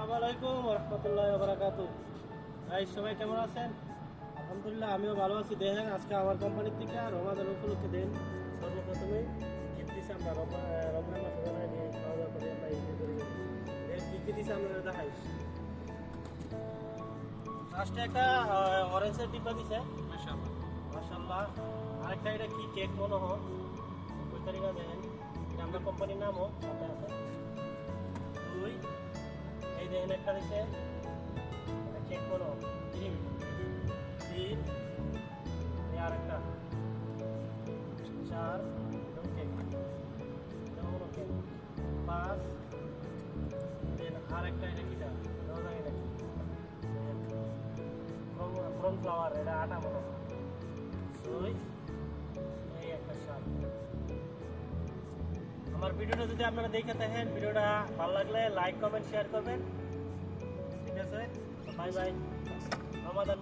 আসসালামু আলাইকুম ওয়া রাহমাতুল্লাহি ওয়া বারাকাতুহু। ভাই সবাই কেমন আছেন? আলহামদুলিল্লাহ আমিও ভালো আছি। দেখেন আজকে আমার কোম্পানির থেকে রমাদান উপলক্ষে দিন সর্বপ্রথমে ঈদ দিছে আমরা রমজান মাসে বানাই নিয়ে খাওয়া দাওয়া করে আমরা ঈদ করি। দেখি কি দিছে আমরা দেখাই। ফার্স্টে একটা অরেঞ্জের ডিব্বা দিছে মাশাআল্লাহ মাশাআল্লাহ। আরেকটা এটা কি কেক মনে হয় ওই তারিখা দেখেন এটা আমরা কোম্পানির নামও সাথে আছে। দুই এই দেখেন একটা দিছে কেক মনে হয় ক্রিম। তিন এই আরেকটা। চার কেক কেক। পাঁচ দেন আরেকটা এটা কিটা জানি নাকি কর্নফ্লাওয়ার এটা আটা মনে হয়। ছয় এই একটা সাত। আমার ভিডিওটা যদি আপনারা দেখে থাকেন ভিডিওটা ভালো লাগলে লাইক কমেন্ট শেয়ার করবেন। ঠিক আছে, বাই বাই। আমাদের